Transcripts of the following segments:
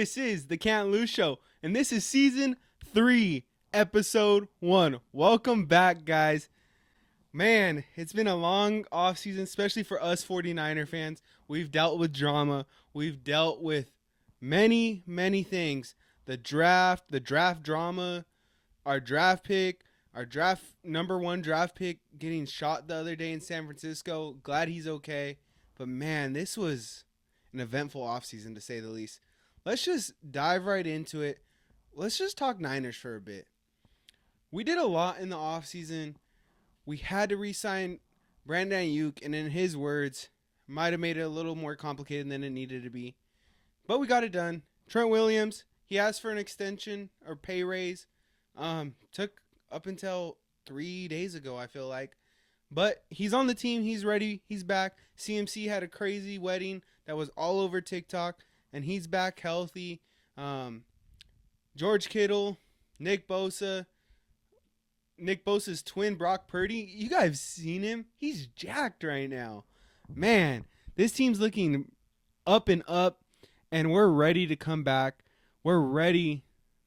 This is the Can't Lose Show, and this is season 3, episode 1. Welcome back, guys. Man, it's been a long off season, especially for us 49er fans. We've dealt with drama. We've dealt with many, many things. The draft drama, our draft pick, our draft number 1 draft pick getting shot the other day in San Francisco. Glad he's okay. But man, this was an eventful offseason to say the least. Let's just dive right into it. Let's just talk Niners for a bit. We did a lot in the offseason. We had to re-sign Brandon Ayuk, and in his words, might have made it a little more complicated than it needed to be. But we got it done. Trent Williams, he asked for an extension or pay raise. Took up until 3 days ago, I feel like. But he's on the team. He's ready. He's back. CMC had a crazy wedding that was all over TikTok, and he's back healthy. George Kittle, Nick Bosa's twin, Brock Purdy. You guys seen him? He's jacked right now. Man, this team's looking up and up, and we're ready to come back. We're ready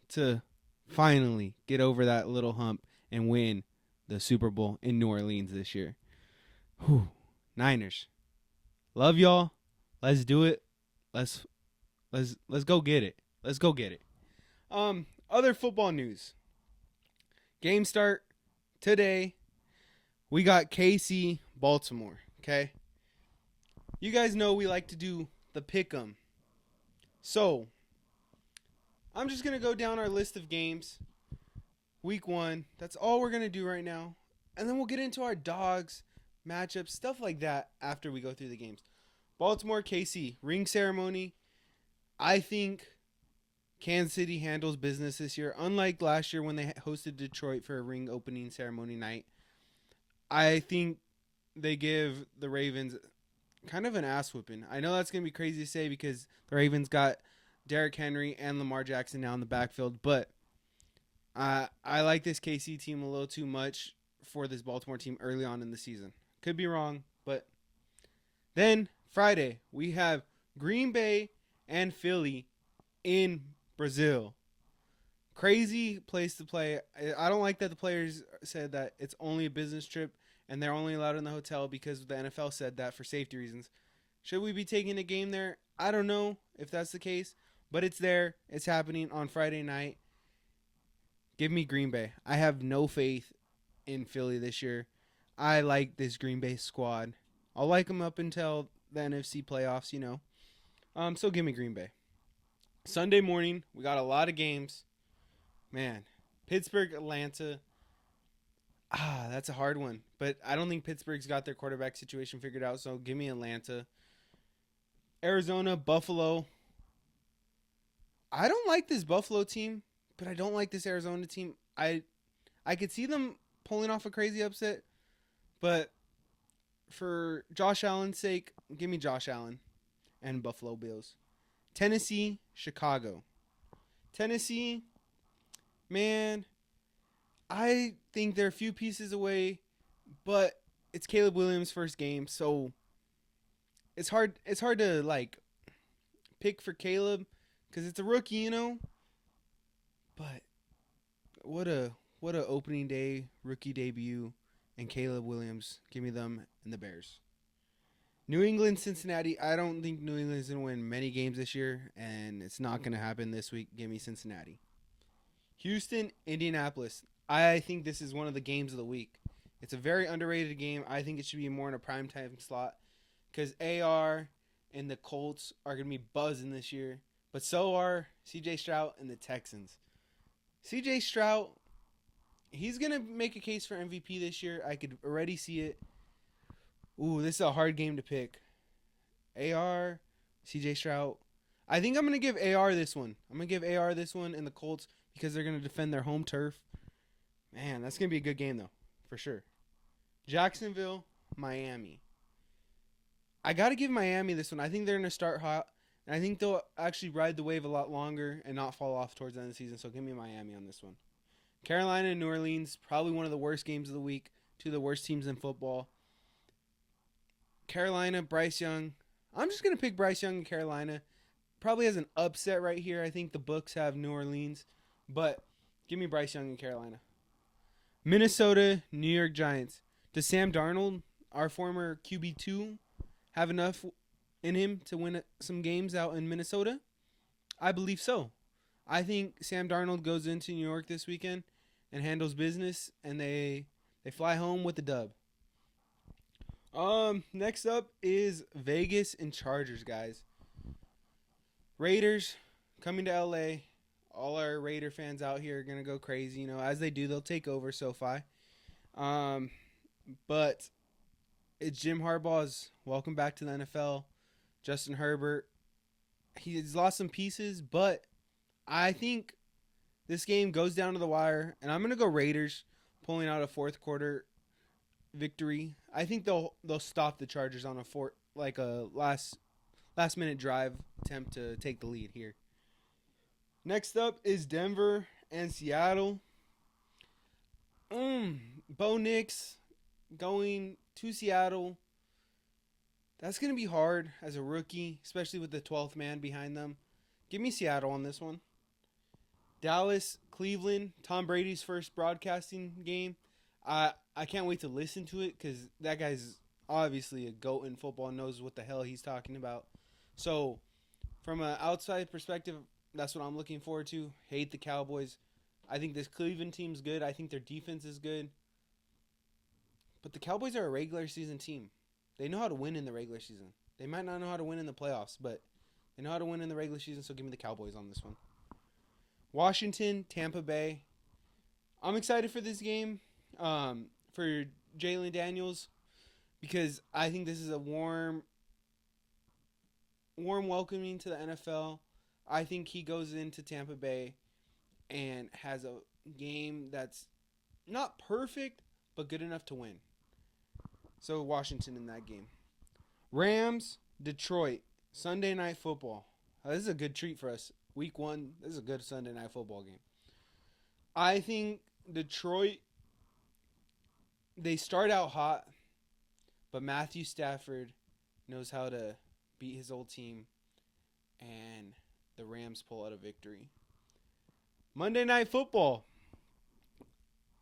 to finally get over that little hump and win the Super Bowl in New Orleans this year. Whew. Niners. Love y'all. Let's do it. Let's go get it. Let's go get it. Other football news. Game start today. We got KC Baltimore, okay? You guys know we like to do the pick'em. So, I'm just going to go down our list of games. Week 1. That's all we're going to do right now. And then we'll get into our dogs, matchups, stuff like that after we go through the games. Baltimore, KC, ring ceremony. I think Kansas City handles business this year. Unlike last year when they hosted Detroit for a ring opening ceremony night, I think they give the Ravens kind of an ass whooping. I know that's going to be crazy to say because the Ravens got Derrick Henry and Lamar Jackson now in the backfield, but I like this KC team a little too much for this Baltimore team early on in the season. Could be wrong, but then Friday, we have Green Bay and Philly in Brazil. Crazy place to play. I don't like that the players said that it's only a business trip and they're only allowed in the hotel because the NFL said that for safety reasons. Should we be taking a game there? I don't know if that's the case, but it's there. It's happening on Friday night. Give me Green Bay. I have no faith in Philly this year. I like this Green Bay squad. I'll like them up until the NFC playoffs, you know. So give me Green Bay. Sunday morning, we got a lot of games. Man, Pittsburgh, Atlanta. That's a hard one. But I don't think Pittsburgh's got their quarterback situation figured out, so give me Atlanta. Arizona, Buffalo. I don't like this Buffalo team, but I don't like this Arizona team. I could see them pulling off a crazy upset, but for Josh Allen's sake, give me Josh Allen and Buffalo Bills. Tennessee, Chicago. Tennessee, man, I think they're a few pieces away, but it's Caleb Williams' first game, so it's hard to like pick for Caleb because it's a rookie, you know. But what a opening day rookie debut, and Caleb Williams. Give me them and the Bears. New England, Cincinnati. I don't think New England's going to win many games this year, and it's not going to happen this week. Give me Cincinnati. Houston, Indianapolis. I think this is one of the games of the week. It's a very underrated game. I think it should be more in a primetime slot because AR and the Colts are going to be buzzing this year, but so are CJ Stroud and the Texans. CJ Stroud, he's going to make a case for MVP this year. I could already see it. Ooh, this is a hard game to pick. AR, CJ Stroud. I think I'm going to give AR this one. I'm going to give AR this one and the Colts because they're going to defend their home turf. Man, that's going to be a good game, though, for sure. Jacksonville, Miami. I got to give Miami this one. I think they're going to start hot, and I think they'll actually ride the wave a lot longer and not fall off towards the end of the season, so give me Miami on this one. Carolina and New Orleans, probably one of the worst games of the week. Two of the worst teams in football. Carolina, Bryce Young. I'm just going to pick Bryce Young in Carolina. probably has an upset right here. I think the books have New Orleans, but give me Bryce Young in Carolina. Minnesota, New York Giants. Does Sam Darnold, our former QB2, have enough in him to win some games out in Minnesota? I believe so. I think Sam Darnold goes into New York this weekend and handles business, and they fly home with the dub. Next up is Vegas and Chargers, guys. Raiders coming to LA. All our Raider fans out here are gonna go crazy. You know, as they do, they'll take over SoFi. But it's Jim Harbaugh's welcome back to the NFL. Justin Herbert, he's lost some pieces, but I think this game goes down to the wire, and I'm gonna go Raiders, pulling out a fourth quarter victory. I think they'll stop the Chargers on a last minute drive attempt to take the lead here. Next up is Denver and Seattle. Bo Nix going to Seattle. That's going to be hard as a rookie, especially with the 12th man behind them. Give me Seattle on this one. Dallas, Cleveland, Tom Brady's first broadcasting game. I can't wait to listen to it because that guy's obviously a GOAT in football and knows what the hell he's talking about. So, from an outside perspective, that's what I'm looking forward to. Hate the Cowboys. I think this Cleveland team's good. I think their defense is good. But the Cowboys are a regular season team. They know how to win in the regular season. They might not know how to win in the playoffs, but they know how to win in the regular season, so give me the Cowboys on this one. Washington, Tampa Bay. I'm excited for this game for Jalen Daniels because I think this is a warm welcoming to the NFL. I think he goes into Tampa Bay and has a game that's not perfect, but good enough to win. So Washington in that game. Rams, Detroit, Sunday Night Football. This is a good treat for us. Week 1, this is a good Sunday Night Football game. I think Detroit, they start out hot, but Matthew Stafford knows how to beat his old team, and the Rams pull out a victory. Monday Night Football.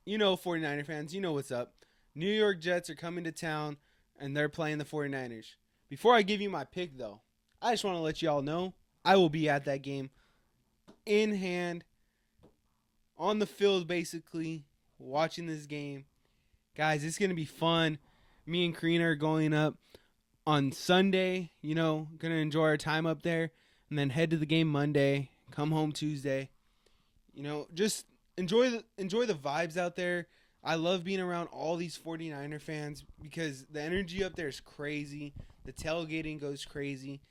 You know, 49er fans, you know what's up. New York Jets are coming to town, and they're playing the 49ers. Before I give you my pick, though, I just want to let you all know I will be at that game in hand, on the field, basically, watching this game. Guys, it's going to be fun. Me and Karina are going up on Sunday, you know, going to enjoy our time up there, and then head to the game Monday, come home Tuesday. You know, just enjoy the vibes out there. I love being around all these 49er fans because the energy up there is crazy. The tailgating goes crazy.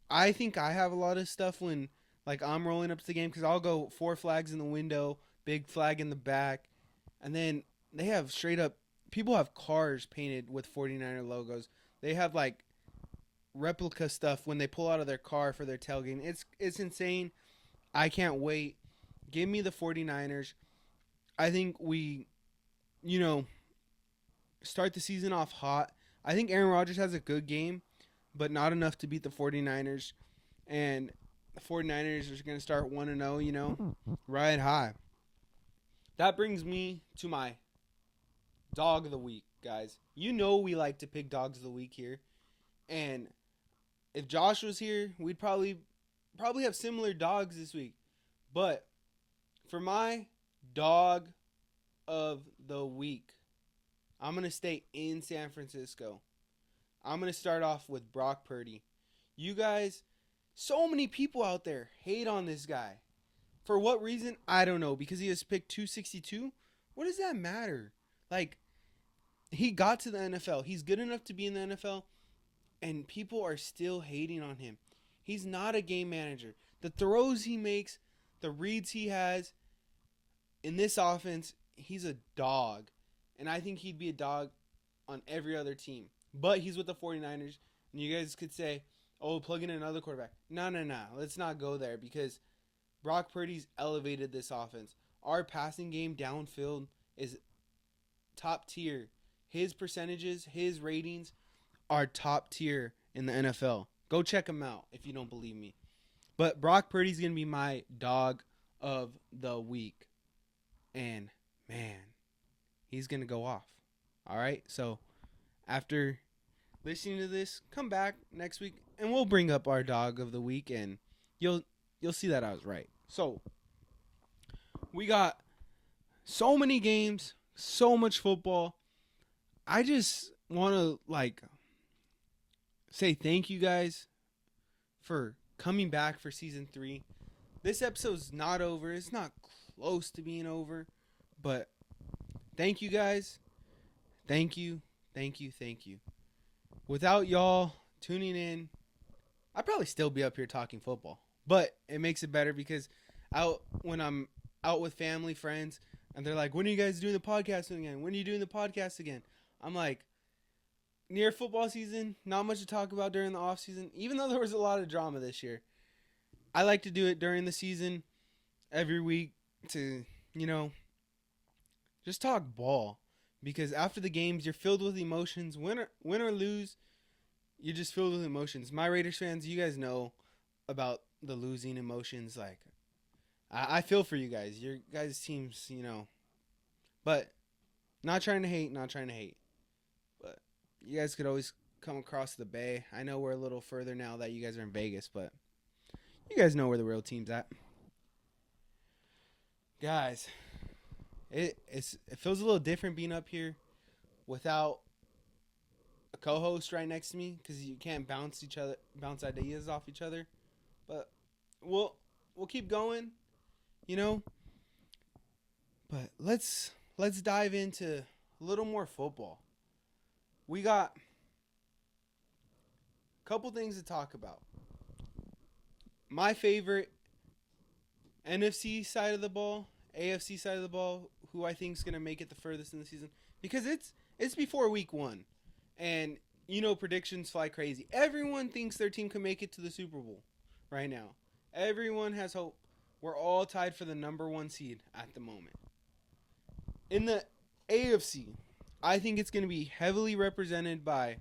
I think I have a lot of stuff when I'm rolling up to the game because I'll go 4 flags in the window, big flag in the back, and then they have straight up people have cars painted with 49er logos. They have replica stuff when they pull out of their car for their tailgating. It's insane. I can't wait. Give me the 49ers. I think we start the season off hot. I think Aaron Rodgers has a good game, but not enough to beat the 49ers. And the 49ers are going to start 1-0, ride high. That brings me to my dog of the week, guys. You know we like to pick dogs of the week here. And if Josh was here, we'd probably have similar dogs this week. But for my dog of the week, I'm going to stay in San Francisco. I'm going to start off with Brock Purdy. You guys, so many people out there hate on this guy. For what reason? I don't know. Because he has picked 262? What does that matter? He got to the NFL. He's good enough to be in the NFL, and people are still hating on him. He's not a game manager. The throws he makes, the reads he has in this offense, he's a dog. And I think he'd be a dog on every other team. But he's with the 49ers, and you guys could say, oh, plug in another quarterback. No. Let's not go there because Brock Purdy's elevated this offense. Our passing game downfield is top tier. His percentages, his ratings are top tier in the NFL. Go check him out if you don't believe me. But Brock Purdy's going to be my dog of the week. And, man, he's going to go off. All right? So, after listening to this, come back next week and we'll bring up our dog of the week and you'll see that I was right. So, we got so many games, so much football. I just want to say thank you guys for coming back for season 3. This episode's not over. It's not close to being over, but thank you guys. Thank you. Without y'all tuning in, I'd probably still be up here talking football. But it makes it better because when I'm out with family, friends, and they're like, when are you guys doing the podcast again? When are you doing the podcast again? I'm like, near football season, not much to talk about during the off season, even though there was a lot of drama this year. I like to do it during the season every week to, just talk ball. Because after the games, you're filled with emotions. Win or lose, you're just filled with emotions. My Raiders fans, you guys know about the losing emotions. Like, I feel for you guys. Your guys' teams, But not trying to hate. But you guys could always come across the bay. I know we're a little further now that you guys are in Vegas, but you guys know where the real team's at. Guys, it feels a little different being up here without a co-host right next to me because you can't bounce ideas off each other. But we'll keep going, But let's dive into a little more football. We got a couple things to talk about. My favorite NFC side of the ball, AFC side of the ball, who I think is going to make it the furthest in the season. Because it's before week 1. And, predictions fly crazy. Everyone thinks their team can make it to the Super Bowl right now. Everyone has hope. We're all tied for the number 1 seed at the moment. In the AFC, I think it's going to be heavily represented by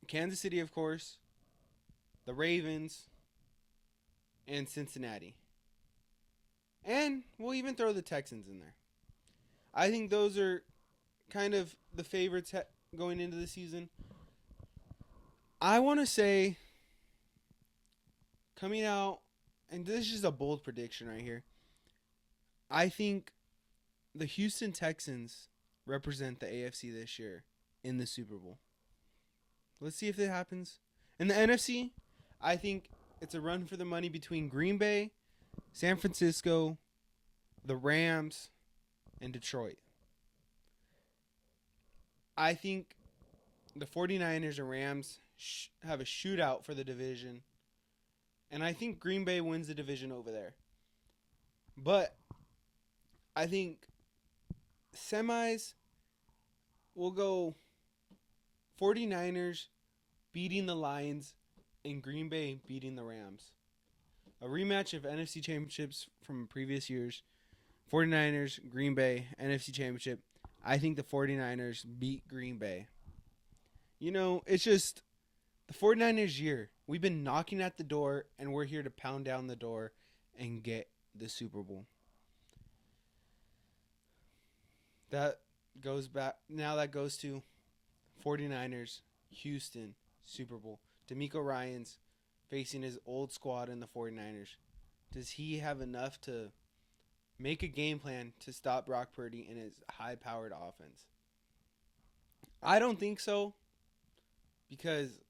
Kansas City, of course, the Ravens, and Cincinnati. And we'll even throw the Texans in there. I think those are kind of the favorites going into the season. I want to say, coming out, and this is just a bold prediction right here, I think the Houston Texans represent the AFC this year in the Super Bowl. Let's see if it happens. In the NFC, I think it's a run for the money between Green Bay, San Francisco, the Rams, and Detroit. I think the 49ers and Rams have a shootout for the division. And I think Green Bay wins the division over there. But I think semis will go 49ers beating the Lions and Green Bay beating the Rams. A rematch of NFC championships from previous years. 49ers, Green Bay, NFC championship. I think the 49ers beat Green Bay. It's just the 49ers year. We've been knocking at the door, and we're here to pound down the door and get the Super Bowl. That goes to 49ers, Houston, Super Bowl. DeMeco Ryans facing his old squad in the 49ers. Does he have enough to make a game plan to stop Brock Purdy in his high-powered offense? I don't think so because,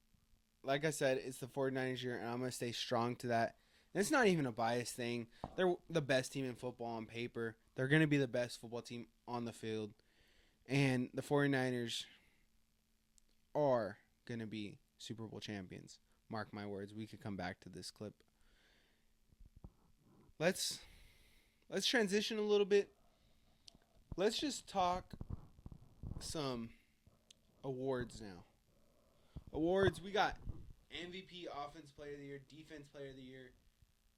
like I said, it's the 49ers year, and I'm going to stay strong to that. And it's not even a biased thing. They're the best team in football on paper. They're going to be the best football team on the field. And the 49ers are going to be Super Bowl champions. Mark my words. We could come back to this clip. Let's transition a little bit. Let's just talk some awards now. Awards, we got MVP, Offense Player of the Year, Defense Player of the Year,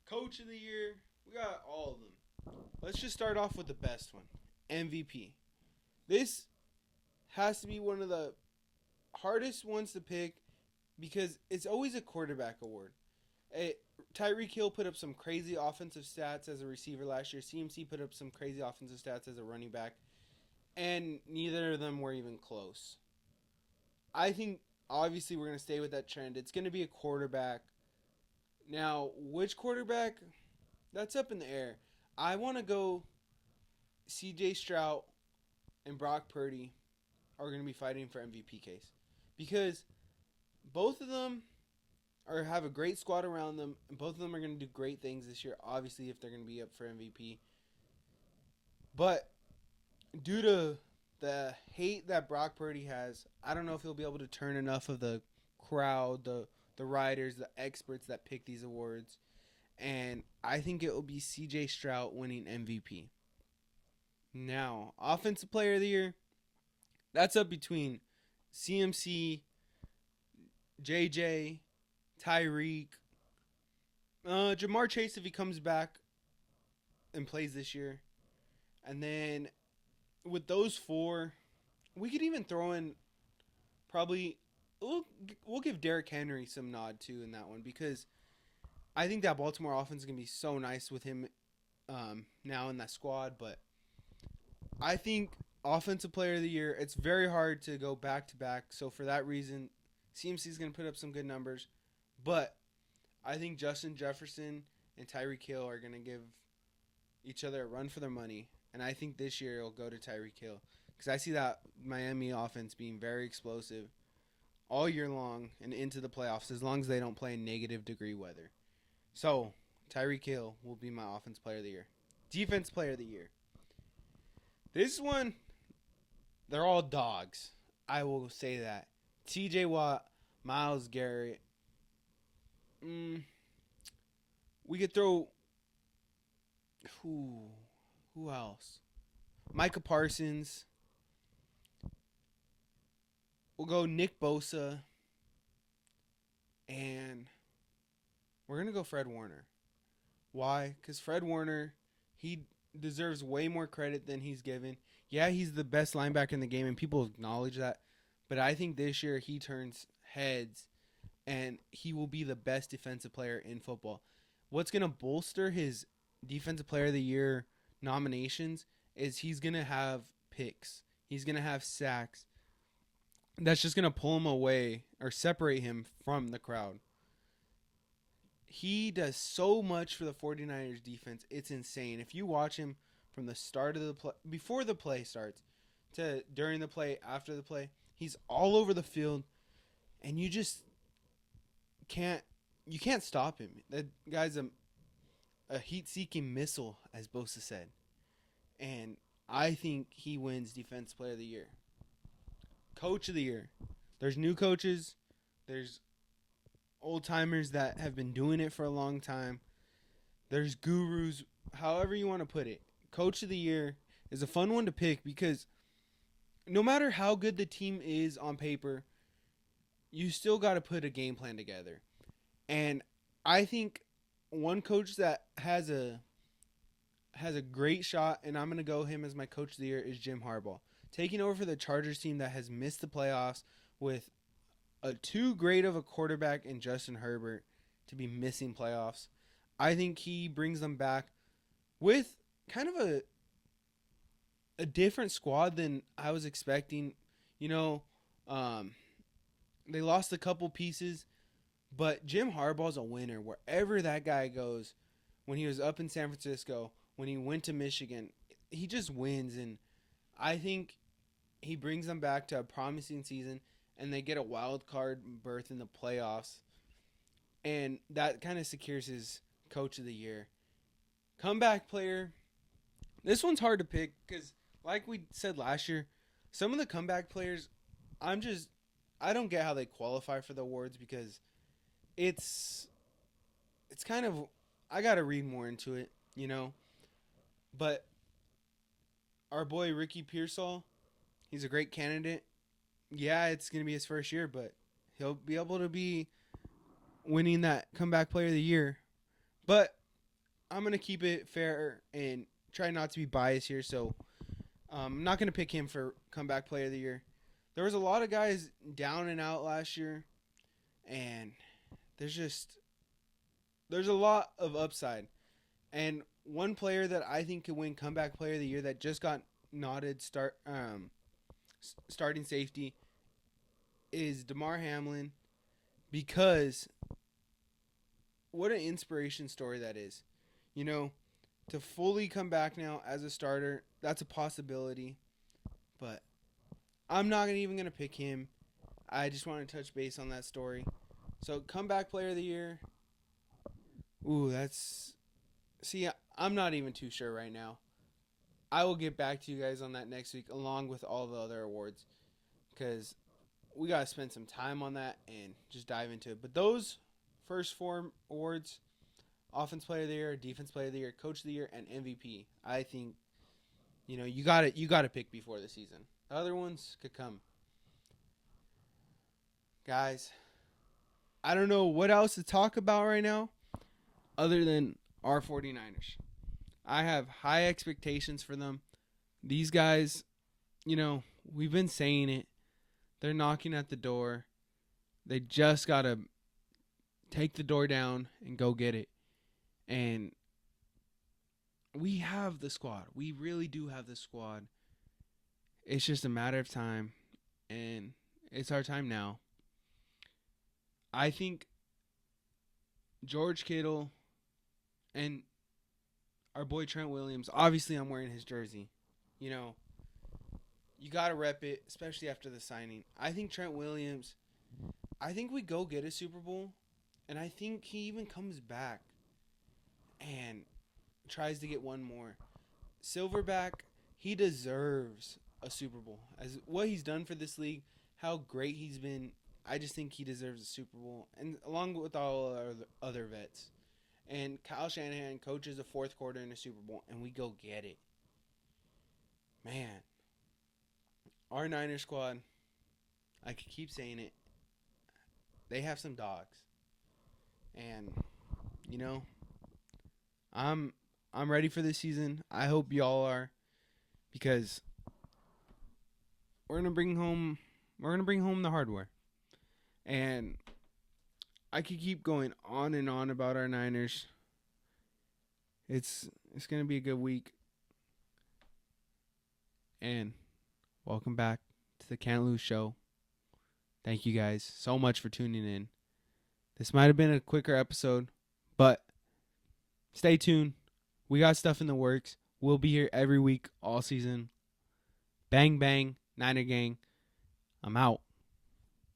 Coach of the Year. We got all of them. Let's just start off with the best one, MVP. This has to be one of the hardest ones to pick because it's always a quarterback award. Tyreek Hill put up some crazy offensive stats as a receiver last year. CMC put up some crazy offensive stats as a running back. And neither of them were even close. I think, obviously, we're going to stay with that trend. It's going to be a quarterback. Now, which quarterback? That's up in the air. I want to go CJ Stroud and Brock Purdy are going to be fighting for MVP case. Because both of them have a great squad around them, and both of them are going to do great things this year, obviously, if they're going to be up for MVP. But due to the hate that Brock Purdy has, I don't know if he'll be able to turn enough of the crowd, the writers, the experts that pick these awards. And I think it will be CJ Stroud winning MVP. Now, Offensive Player of the Year, that's up between CMC, JJ, Tyreek, Jamar Chase if he comes back and plays this year. And then with those four, we could even throw in probably we'll give Derrick Henry some nod too in that one, because I think that Baltimore offense is gonna be so nice with him now in that squad. But I think Offensive Player of the Year, it's very hard to go back to back. So for that reason, CMC is gonna put up some good numbers, but I think Justin Jefferson and Tyreek Hill are gonna give each other a run for their money. And I think this year it'll go to Tyreek Hill, because I see that Miami offense being very explosive all year long and into the playoffs, as long as they don't play in negative degree weather. So Tyreek Hill will be my Offensive Player of the Year. Defense Player of the Year. This one, they're all dogs. I will say that. TJ Watt, Myles Garrett. We could throw... Who else? Micah Parsons. We'll go Nick Bosa. And we're going to go Fred Warner. Why? Because Fred Warner, he deserves way more credit than he's given. Yeah, he's the best linebacker in the game, and people acknowledge that. But I think this year he turns heads, and he will be the best defensive player in football. What's going to bolster his Defensive Player of the Year nominations is he's going to have picks. He's going to have sacks. That's just going to pull him away or separate him from the crowd. He does so much for the 49ers defense. It's insane. If you watch him from the start of the play, before the play starts, to during the play, after the play, he's all over the field, and you just can't stop him. That guy's a heat-seeking missile, as Bosa said. And I think he wins Defensive Player of the Year. Coach of the Year. There's new coaches. There's old-timers that have been doing it for a long time. There's gurus, however you want to put it. Coach of the Year is a fun one to pick, because no matter how good the team is on paper, you still got to put a game plan together. And I think one coach that has a great shot, and I'm going to go him as my Coach of the Year, is Jim Harbaugh. Taking over for the Chargers team that has missed the playoffs with a too great of a quarterback in Justin Herbert to be missing playoffs. I think he brings them back with kind of a different squad than I was expecting. You know, they lost a couple pieces, but Jim Harbaugh's a winner wherever that guy goes. When he was up in San Francisco, when he went to Michigan, he just wins. And I think he brings them back to a promising season, and they get a wild card berth in the playoffs. And that kind of secures his Coach of the Year. Comeback player. This one's hard to pick because, like we said last year, some of the comeback players, I don't get how they qualify for the awards, because it's kind of, I got to read more into it, you know. But our boy Ricky Pearsall, he's a great candidate. Yeah, it's going to be his first year, but he'll be able to be winning that comeback player of the year. But I'm going to keep it fair and try not to be biased here, so I'm not going to pick him for comeback player of the year. There was a lot of guys down and out last year, and there's just there's a lot of upside. And one player that I think could win comeback player of the year that just got nodded starting safety is DeMar Hamlin, because what an inspiration story that is. You know, to fully come back now as a starter, that's a possibility. But I'm not even going to pick him. I just want to touch base on that story. So, comeback player of the year. Ooh, that's... See, I'm not even too sure right now. I will get back to you guys on that next week along with all the other awards, because we got to spend some time on that and just dive into it. But those first four awards, Offense Player of the Year, Defense Player of the Year, Coach of the Year, and MVP, I think, you got to pick before the season. The other ones could come. Guys, I don't know what else to talk about right now other than our 49ers. I have high expectations for them. These guys, we've been saying it. They're knocking at the door. They just got to take the door down and go get it. And we have the squad. We really do have the squad. It's just a matter of time. And it's our time now. I think George Kittle and our boy Trent Williams, obviously I'm wearing his jersey. You got to rep it, especially after the signing. I think Trent Williams, I think we go get a Super Bowl, and I think he even comes back and tries to get one more. Silverback, he deserves a Super Bowl. As what he's done for this league, how great he's been, I just think he deserves a Super Bowl, and along with all our other vets. And Kyle Shanahan coaches a fourth quarter in a Super Bowl, and we go get it. Man, our Niners squad, I could keep saying it, they have some dogs. And, I'm ready for this season. I hope y'all are, because we're gonna bring home the hardware. And I could keep going on and on about our Niners. It's going to be a good week. And welcome back to the Can't Lose Show. Thank you guys so much for tuning in. This might have been a quicker episode, but stay tuned. We got stuff in the works. We'll be here every week, all season. Bang, bang, Niner gang. I'm out.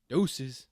Deuces.